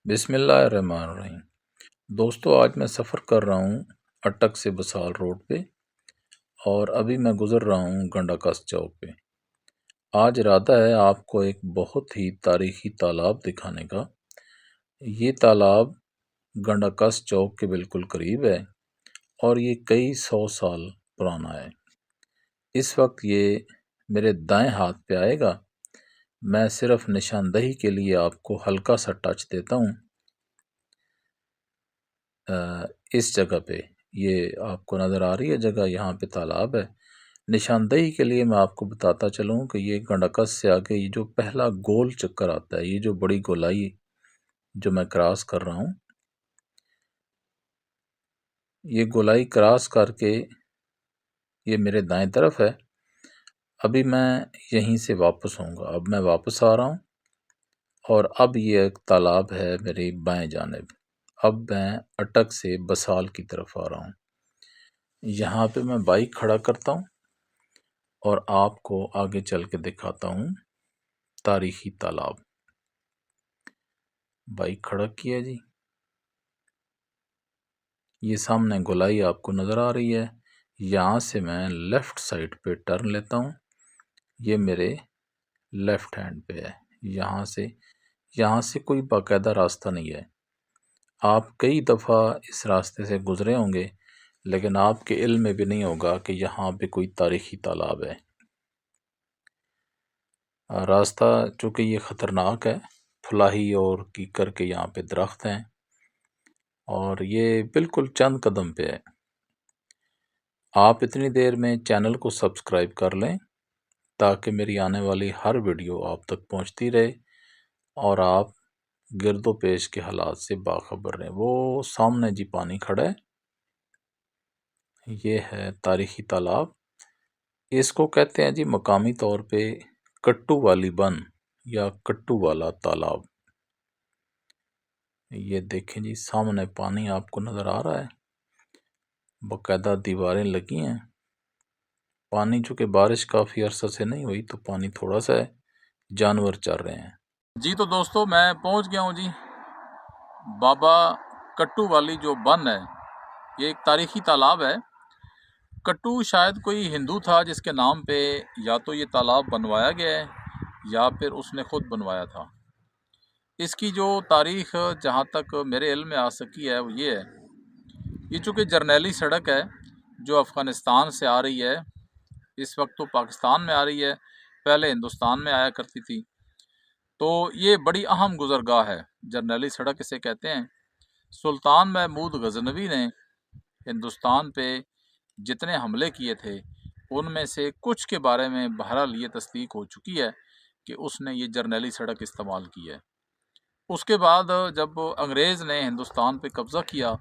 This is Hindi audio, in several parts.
बिस्मिल्लाहिर्रहमानिर्रहीम। दोस्तों, आज मैं सफ़र कर रहा हूँ अटक से बसाल रोड पे और अभी मैं गुज़र रहा हूँ गंडाकस चौक पे। आज इरादा है आपको एक बहुत ही तारीख़ी तालाब दिखाने का। ये तालाब गंडाकस चौक के बिल्कुल करीब है और ये कई 100 साल पुराना है। इस वक्त ये मेरे दाएं हाथ पे आएगा। मैं सिर्फ निशानदही के लिए आपको हल्का सा टच देता हूँ। इस जगह पे ये आपको नज़र आ रही है जगह, यहाँ पे तालाब है। निशानदही के लिए मैं आपको बताता चलूँ कि ये गंडाकस से आगे ये जो पहला गोल चक्कर आता है, ये जो बड़ी गोलाई जो मैं क्रॉस कर रहा हूँ, ये गोलाई क्रॉस करके ये मेरे दाएं तरफ है। अभी मैं यहीं से वापस आऊँगा। अब मैं वापस आ रहा हूँ और अब ये एक तालाब है मेरी बाएं जानिब। अब मैं अटक से बसाल की तरफ आ रहा हूँ। यहाँ पे मैं बाइक खड़ा करता हूँ और आपको आगे चल के दिखाता हूँ तारीखी तालाब। बाइक खड़ा किया जी। ये सामने गोलाई आपको नज़र आ रही है। यहाँ से मैं लेफ़्ट साइड पे टर्न लेता हूँ। ये मेरे लेफ़्ट हैंड पे है। यहाँ से कोई बाकायदा रास्ता नहीं है। आप कई दफ़ा इस रास्ते से गुज़रे होंगे, लेकिन आपके इल्म में भी नहीं होगा कि यहाँ पे कोई तारीखी तालाब है। रास्ता चूँकि ये ख़तरनाक है, फुलाही और कीकर के यहाँ पे दरख्त हैं और ये बिल्कुल चंद कदम पे है। आप इतनी देर में चैनल को सब्सक्राइब कर लें ताकि मेरी आने वाली हर वीडियो आप तक पहुंचती रहे और आप गिरदो पेश के हालात से बाखबर रहें। वो सामने जी पानी खड़ा है, ये है तारीखी तालाब। इसको कहते हैं जी मकामी तौर पे कट्टू वाली बन या कट्टू वाला तालाब। ये देखें जी, सामने पानी आपको नज़र आ रहा है, बाकायदा दीवारें लगी हैं। पानी चूँकि बारिश काफ़ी अरसा से नहीं हुई तो पानी थोड़ा सा है, जानवर चर रहे हैं जी। तो दोस्तों, मैं पहुंच गया हूं जी बाबा कट्टू वाली जो बन है। ये एक तारीखी तालाब है। कट्टू शायद कोई हिंदू था जिसके नाम पे या तो ये तालाब बनवाया गया है या फिर उसने खुद बनवाया था। इसकी जो तारीख जहाँ तक मेरे इल्म में आ सकी है वो ये है, ये चूँकि जरनैली सड़क है जो अफ़गानिस्तान से आ रही है। इस वक्त तो पाकिस्तान में आ रही है, पहले हिंदुस्तान में आया करती थी। तो ये बड़ी अहम गुज़रगाह है, जरनैली सड़क इसे कहते हैं। सुल्तान महमूद गज़नवी ने हिंदुस्तान पे जितने हमले किए थे उनमें से कुछ के बारे में बहरहाल ये तस्दीक हो चुकी है कि उसने ये जरनैली सड़क इस्तेमाल की है। उसके बाद जब अंग्रेज़ ने हिंदुस्तान पे कब्ज़ा किया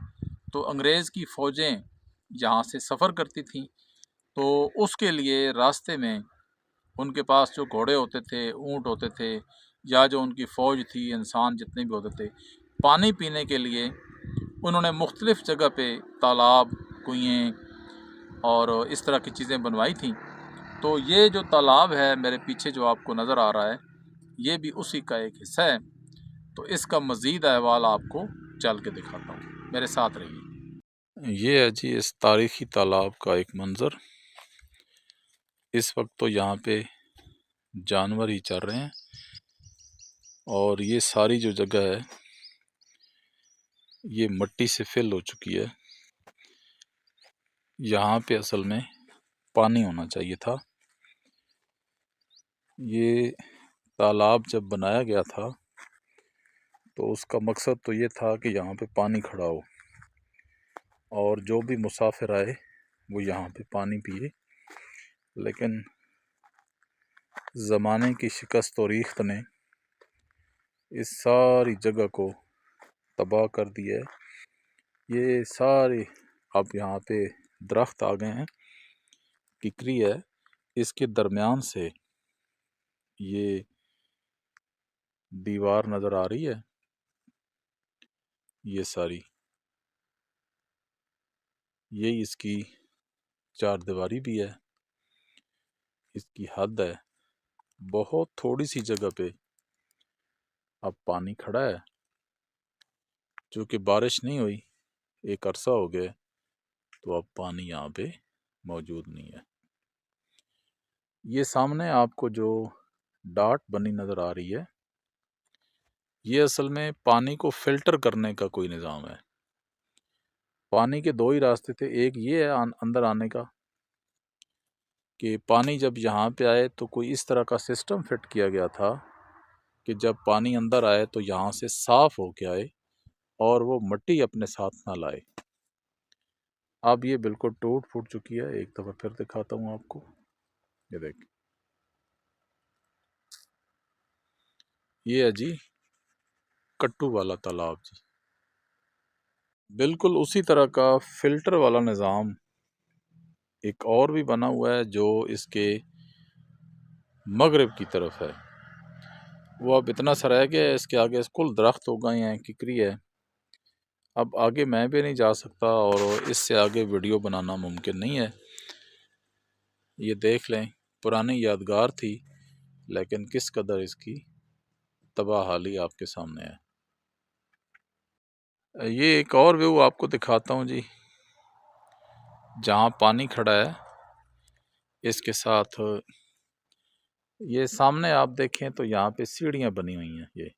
तो अंग्रेज़ की फ़ौजें यहाँ से सफ़र करती थीं। तो उसके लिए रास्ते में उनके पास जो घोड़े होते थे, ऊँट होते थे, या जो उनकी फ़ौज थी, इंसान जितने भी होते थे, पानी पीने के लिए उन्होंने मुख्तलिफ़ जगह पे तालाब, कुएँ और इस तरह की चीज़ें बनवाई थीं। तो ये जो तालाब है मेरे पीछे जो आपको नज़र आ रहा है, ये भी उसी का एक हिस्सा है। तो इसका मज़ीद अहवाल आपको चल के दिखाता हूँ, मेरे साथ रहिए। ये है जी इस तारीखी तालाब का एक मंज़र। इस वक्त तो यहाँ पे जानवर ही चल रहे हैं और ये सारी जो जगह है ये मिट्टी से फिल हो चुकी है। यहाँ पे असल में पानी होना चाहिए था। ये तालाब जब बनाया गया था तो उसका मकसद तो ये था कि यहाँ पे पानी खड़ा हो और जो भी मुसाफिर आए वो यहाँ पे पानी पिए। लेकिन ज़माने की शिकस्त और रीख्त ने इस सारी जगह को तबाह कर दिया है। ये सारे अब यहाँ पे दरख्त आ गए हैं, किकरी है, इसके दरमियान से ये दीवार नज़र आ रही है। ये सारी यही इसकी चार दीवारी भी है, इसकी हद है। बहुत थोड़ी सी जगह पे अब पानी खड़ा है चूँकि बारिश नहीं हुई, एक अरसा हो गया, तो अब पानी यहाँ पे मौजूद नहीं है। ये सामने आपको जो डाट बनी नज़र आ रही है, ये असल में पानी को फिल्टर करने का कोई निज़ाम है। पानी के दो ही रास्ते थे, एक ये है अंदर आने का कि पानी जब यहाँ पे आए तो कोई इस तरह का सिस्टम फिट किया गया था कि जब पानी अंदर आए तो यहाँ से साफ होके आए और वो मिट्टी अपने साथ ना लाए। अब ये बिल्कुल टूट फूट चुकी है। एक दफ़ा फिर दिखाता हूँ आपको, ये देखिए, ये है जी कट्टू वाला तालाब जी। बिल्कुल उसी तरह का फिल्टर वाला निज़ाम एक और भी बना हुआ है जो इसके मगरिब की तरफ है। वो अब इतना सा रह गया है, इसके आगे कुल दरख्त हो गए हैं, किकरी है। अब आगे मैं भी नहीं जा सकता और इससे आगे वीडियो बनाना मुमकिन नहीं है। ये देख लें, पुरानी यादगार थी, लेकिन किस कदर इसकी तबाहाली आपके सामने है। ये एक और व्यू आपको दिखाता हूँ जी, जहाँ पानी खड़ा है इसके साथ ये सामने आप देखें तो यहाँ पे सीढ़ियाँ बनी हुई हैं। ये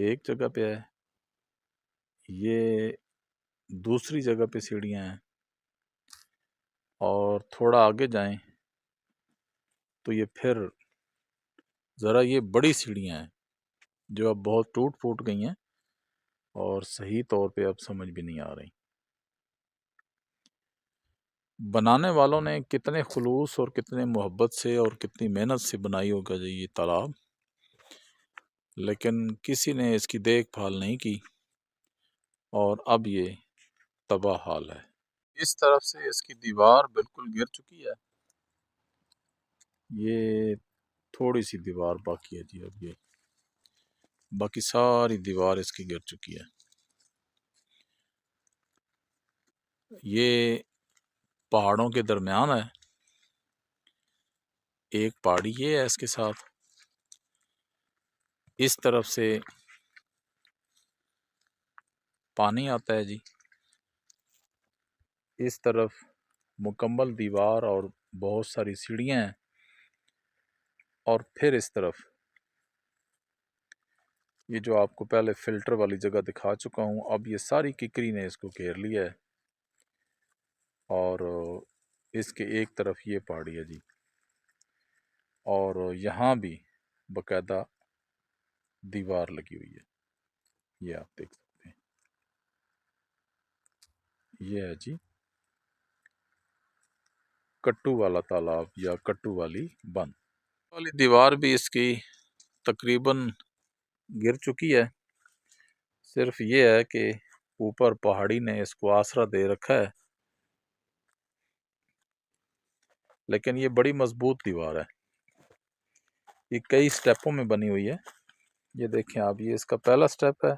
एक जगह पे है, ये दूसरी जगह पे सीढ़ियाँ हैं, और थोड़ा आगे जाएं तो ये फिर ज़रा ये बड़ी सीढ़ियाँ हैं जो अब बहुत टूट फूट गई हैं और सही तौर पे अब समझ भी नहीं आ रही। बनाने वालों ने कितने खुलूस और कितने मोहब्बत से और कितनी मेहनत से बनाई होगा जी ये तालाब, लेकिन किसी ने इसकी देखभाल नहीं की और अब ये तबाह हाल है। इस तरफ से इसकी दीवार बिल्कुल गिर चुकी है। ये थोड़ी सी दीवार बाकी है जी, अब ये बाकी सारी दीवार इसकी गिर चुकी है। ये पहाड़ों के दरमियान है, एक पहाड़ी ये है, इसके साथ इस तरफ से पानी आता है जी, इस तरफ मुकम्मल दीवार और बहुत सारी सीढ़ियाँ हैं, और फिर इस तरफ ये जो आपको पहले फ़िल्टर वाली जगह दिखा चुका हूँ, अब ये सारी किकरी ने इसको घेर लिया है और इसके एक तरफ ये पहाड़ी है जी, और यहाँ भी बाकायदा दीवार लगी हुई है। ये आप देख सकते हैं, ये है जी कट्टू वाला तालाब या कट्टू वाली बंद वाली दीवार भी इसकी तकरीबन गिर चुकी है। सिर्फ ये है कि ऊपर पहाड़ी ने इसको आसरा दे रखा है, लेकिन ये बड़ी मजबूत दीवार है। ये कई स्टेपों में बनी हुई है। ये देखें आप, ये इसका पहला स्टेप है,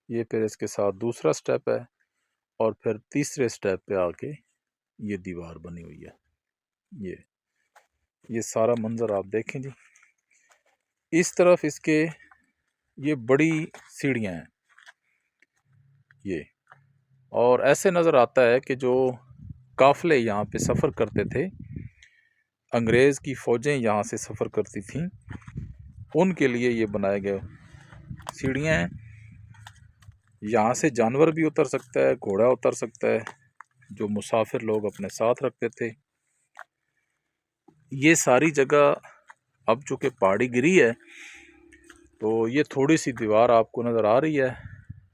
ये फिर इसके साथ दूसरा स्टेप है, और फिर तीसरे स्टेप पे आके ये दीवार बनी हुई है। ये सारा मंजर आप देखें जी। इस तरफ इसके ये बड़ी सीढ़ियाँ हैं ये, और ऐसे नज़र आता है कि जो काफ़िले यहाँ पे सफ़र करते थे, अंग्रेज़ की फ़ौजें यहाँ से सफ़र करती थीं, उनके लिए ये बनाए गए सीढ़ियाँ हैं। यहाँ से जानवर भी उतर सकता है, घोड़ा उतर सकता है, जो मुसाफिर लोग अपने साथ रखते थे। ये सारी जगह अब चूँकि पहाड़ी गिरी है, तो ये थोड़ी सी दीवार आपको नज़र आ रही है,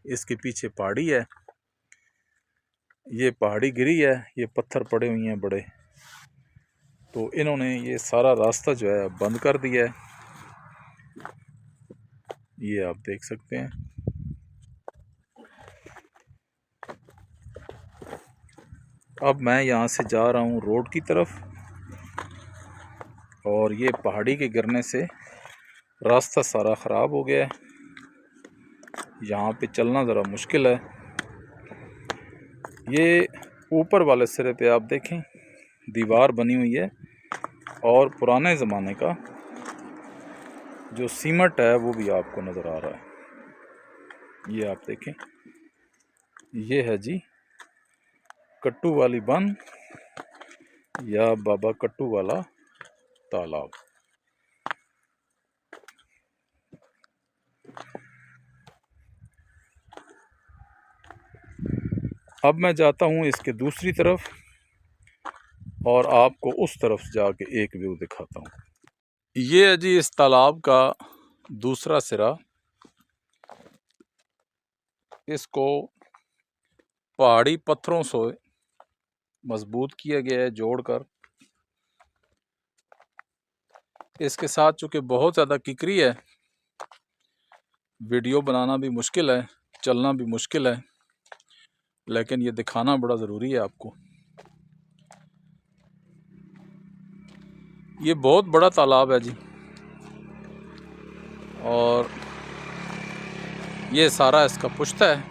इसके पीछे पहाड़ी है, ये पहाड़ी गिरी है, ये पत्थर पड़े हुए हैं बड़े, तो इन्होंने ये सारा रास्ता जो है बंद कर दिया है। ये आप देख सकते हैं। अब मैं यहाँ से जा रहा हूँ रोड की तरफ, और ये पहाड़ी के गिरने से रास्ता सारा ख़राब हो गया है, यहाँ पे चलना ज़रा मुश्किल है। ये ऊपर वाले सिरे पे आप देखें दीवार बनी हुई है, और पुराने ज़माने का जो सीमेंट है वो भी आपको नज़र आ रहा है। ये आप देखें, ये है जी कट्टू वाली बन या बाबा कट्टू वाला तालाब। अब मैं जाता हूँ इसके दूसरी तरफ और आपको उस तरफ जाके एक व्यू दिखाता हूँ। ये है जी इस तालाब का दूसरा सिरा। इसको पहाड़ी पत्थरों से मजबूत किया गया है जोड़कर। इसके साथ चूँकि बहुत ज़्यादा किकरी है, वीडियो बनाना भी मुश्किल है, चलना भी मुश्किल है, लेकिन ये दिखाना बड़ा ज़रूरी है आपको। ये बहुत बड़ा तालाब है जी, और ये सारा इसका पुश्ता है।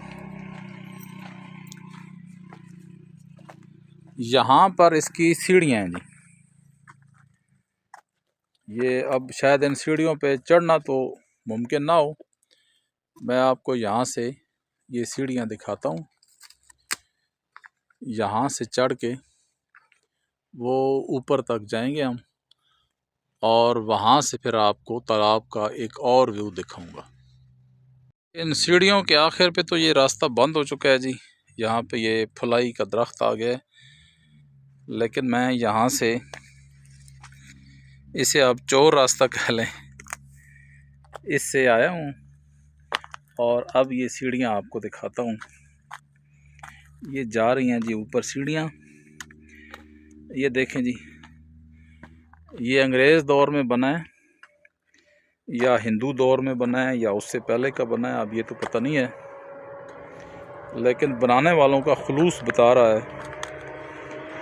यहाँ पर इसकी सीढ़ियाँ हैं जी। ये अब शायद इन सीढ़ियों पे चढ़ना तो मुमकिन ना हो। मैं आपको यहाँ से ये सीढ़ियाँ दिखाता हूँ। यहाँ से चढ़ के वो ऊपर तक जाएंगे हम, और वहाँ से फिर आपको तालाब का एक और व्यू दिखाऊंगा। इन सीढ़ियों के आखिर पे तो ये रास्ता बंद हो चुका है जी। यहाँ पे ये फलाई का दरख्त आ गया है, लेकिन मैं यहाँ से इसे आप चोर रास्ता कह लें, इससे आया हूँ और अब ये सीढ़ियाँ आपको दिखाता हूँ। ये जा रही हैं जी ऊपर सीढ़ियाँ। ये देखें जी, ये अंग्रेज़ दौर में बना है या हिंदू दौर में बना है या उससे पहले का बना है, अब ये तो पता नहीं है, लेकिन बनाने वालों का खुलूस बता रहा है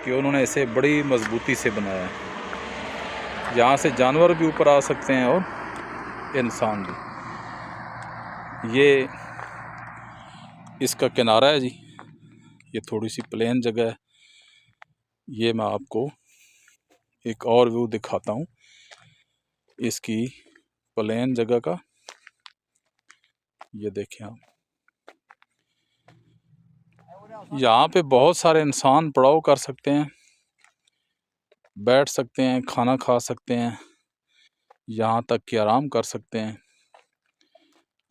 कि उन्होंने इसे बड़ी मजबूती से बनाया है। यहाँ से जानवर भी ऊपर आ सकते हैं और इंसान भी। ये इसका किनारा है जी। ये थोड़ी सी प्लेन जगह है। ये मैं आपको एक और व्यू दिखाता हूँ इसकी प्लेन जगह का। ये देखें आप, यहाँ पे बहुत सारे इंसान पड़ाव कर सकते हैं, बैठ सकते हैं, खाना खा सकते हैं, यहाँ तक कि आराम कर सकते हैं।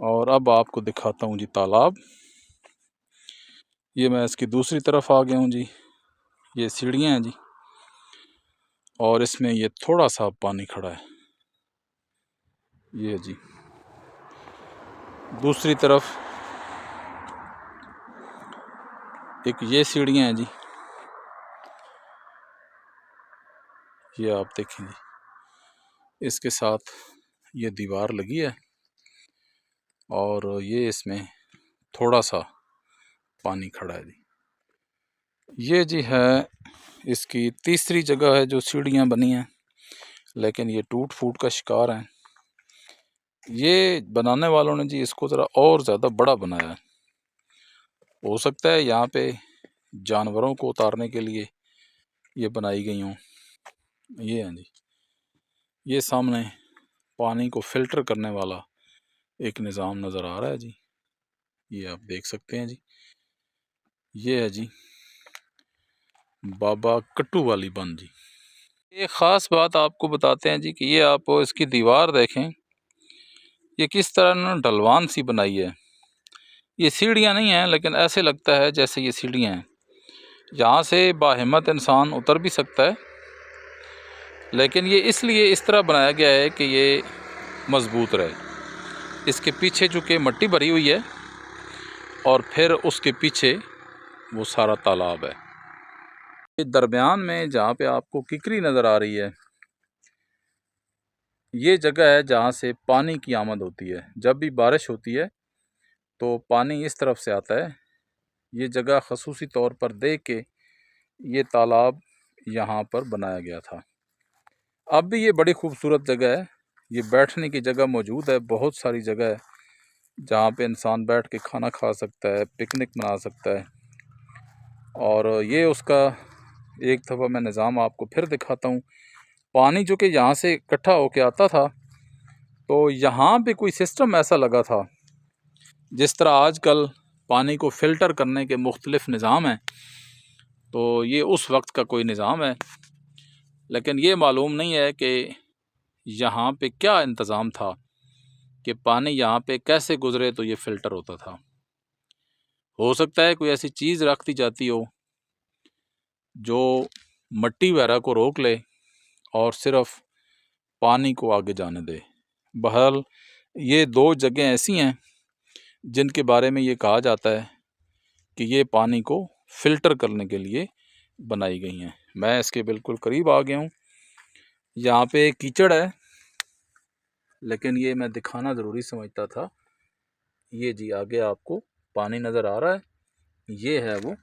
और अब आपको दिखाता हूँ जी तालाब। ये मैं इसकी दूसरी तरफ आ गया हूँ जी। ये सीढ़ियाँ हैं जी, और इसमें ये थोड़ा सा पानी खड़ा है। ये जी दूसरी तरफ एक ये सीढ़ियाँ हैं जी। ये आप देखें जी, इसके साथ ये दीवार लगी है और ये इसमें थोड़ा सा पानी खड़ा है जी। ये जी है इसकी तीसरी जगह है जो सीढ़ियाँ बनी हैं, लेकिन ये टूट फूट का शिकार हैं। ये बनाने वालों ने जी इसको ज़रा और ज़्यादा बड़ा बनाया है। हो सकता है यहाँ पे जानवरों को उतारने के लिए ये बनाई गई हों। ये हैं जी, ये सामने पानी को फ़िल्टर करने वाला एक निज़ाम नज़र आ रहा है जी। ये आप देख सकते हैं जी। ये है जी बाबा कट्टू वाली बन जी। एक ख़ास बात आपको बताते हैं जी कि ये आप इसकी दीवार देखें, ये किस तरह उन्होंने ढलवान सी बनाई है। ये सीढ़ियाँ नहीं हैं, लेकिन ऐसे लगता है जैसे ये सीढ़ियाँ हैं। यहाँ से बाहिम्मत इंसान उतर भी सकता है, लेकिन ये इसलिए इस तरह बनाया गया है कि ये मज़बूत रहे। इसके पीछे चूँकि मिट्टी भरी हुई है और फिर उसके पीछे वो सारा तालाब है। ये दरमियान में जहाँ पे आपको किकरी नज़र आ रही है, ये जगह है जहाँ से पानी की आमद होती है। जब भी बारिश होती है तो पानी इस तरफ से आता है। ये जगह ख़ुसूसी तौर पर देख के ये तालाब यहाँ पर बनाया गया था। अब भी ये बड़ी खूबसूरत जगह है। ये बैठने की जगह मौजूद है, बहुत सारी जगह है जहाँ पे इंसान बैठ के खाना खा सकता है, पिकनिक मना सकता है। और ये उसका एक दफ़ा मैं निज़ाम आपको फिर दिखाता हूँ। पानी जो कि यहाँ से इकट्ठा होके आता था, तो यहाँ पे कोई सिस्टम ऐसा लगा था जिस तरह आजकल पानी को फ़िल्टर करने के मुख्तलिफ़ निज़ाम हैं, तो ये उस वक्त का कोई निज़ाम है, लेकिन ये मालूम नहीं है कि यहाँ पे क्या इंतज़ाम था कि पानी यहाँ पे कैसे गुज़रे तो ये फ़िल्टर होता था। हो सकता है कोई ऐसी चीज़ रख दी जाती हो जो मिट्टी वगैरह को रोक ले और सिर्फ़ पानी को आगे जाने दे। बहरहाल ये 2 जगह ऐसी हैं जिनके बारे में ये कहा जाता है कि ये पानी को फ़िल्टर करने के लिए बनाई गई हैं। मैं इसके बिल्कुल करीब आ गया हूँ। यहाँ पे कीचड़ है, लेकिन ये मैं दिखाना ज़रूरी समझता था। ये जी आगे आपको पानी नज़र आ रहा है, ये है वो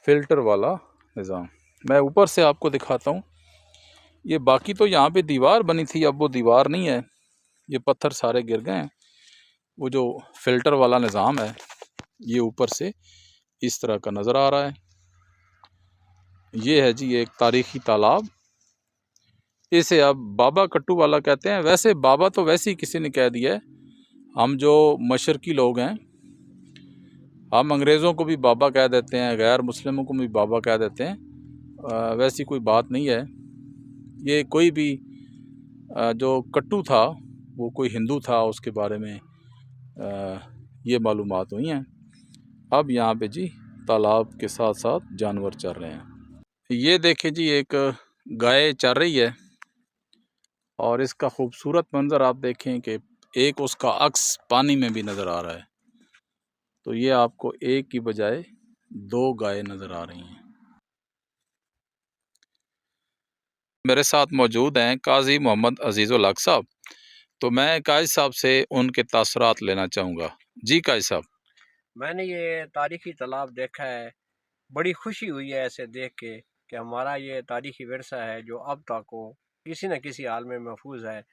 फ़िल्टर वाला निज़ाम। मैं ऊपर से आपको दिखाता हूँ। ये बाकी तो यहाँ पे दीवार बनी थी, अब वो दीवार नहीं है, ये पत्थर सारे गिर गए हैं। वो जो फ़िल्टर वाला निज़ाम है, ये ऊपर से इस तरह का नज़र आ रहा है। ये है जी एक तारीख़ी तालाब, इसे अब बाबा कट्टू वाला कहते हैं। वैसे बाबा तो वैसे ही किसी ने कह दिया है, हम जो मशरकी लोग हैं, हम अंग्रेज़ों को भी बाबा कह देते हैं, गैर मुस्लिमों को भी बाबा कह देते हैं। वैसी कोई बात नहीं है। ये कोई भी जो कट्टू था वो कोई हिंदू था, उसके बारे में ये मालूमात हुई हैं। अब यहाँ पे जी तालाब के साथ साथ जानवर चर रहे हैं। ये देखें जी एक गाय चर रही है और इसका खूबसूरत मंज़र आप देखें कि एक उसका अक्स पानी में भी नज़र आ रहा है। तो ये आपको एक की बजाय 2 गाय नज़र आ रही हैं। मेरे साथ मौजूद हैं काजी मोहम्मद अजीज़ुल हक साहब। तो मैं काजी साहब से उनके तासुरात लेना चाहूँगा। जी काजी साहब। मैंने ये तारीखी तालाब देखा है, बड़ी खुशी हुई है ऐसे देख के कि हमारा ये तारीखी विरसा है जो अब तक को किसी न किसी हाल में महफूज है।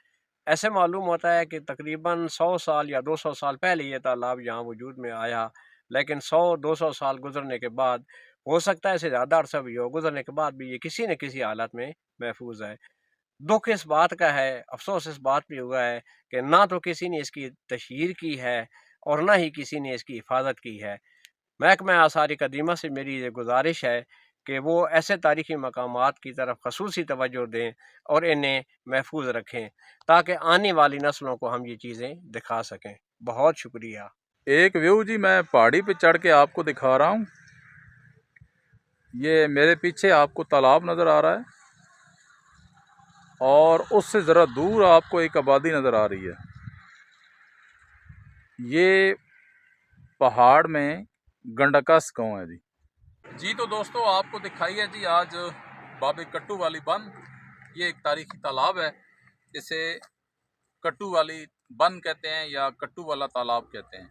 ऐसे मालूम होता है कि तकरीबन 100 साल या 200 साल पहले ये तालाब यहाँ वजूद में आया, लेकिन 100-200 साल गुजरने के बाद, हो सकता है इससे ज़्यादा अरसा भी हो, गुजरने के बाद भी ये किसी न किसी हालत में महफूज है। दुख इस बात का है, अफ़सोस इस बात पे हुआ है कि ना तो किसी ने इसकी तशहीर की है और ना ही किसी ने इसकी हिफाजत की है। महकमा आसार कदीमा से मेरी ये गुजारिश है कि वो ऐसे तारीख़ी मकामात की तरफ ख़ुसूसी तवज्जो दें और इन्हें महफूज रखें, ताकि आने वाली नस्लों को हम ये चीज़ें दिखा सकें। बहुत शुक्रिया। एक व्यू जी मैं पहाड़ी पे चढ़ के आपको दिखा रहा हूँ। ये मेरे पीछे आपको तालाब नज़र आ रहा है और उससे ज़रा दूर आपको एक आबादी नज़र आ रही है। ये पहाड़ में गंडकस गाँव है जी। जी तो दोस्तों आपको दिखाई है जी आज बाबे कट्टू वाली बंद। ये एक तारीखी तालाब है, इसे कट्टू वाली बंद कहते हैं या कट्टू वाला तालाब कहते हैं।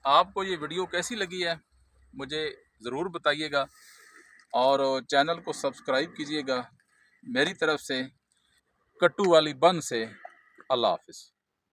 आपको ये वीडियो कैसी लगी है मुझे ज़रूर बताइएगा और चैनल को सब्सक्राइब कीजिएगा। मेरी तरफ से कट्टू वाली बंद से अल्लाह हाफ़िज़।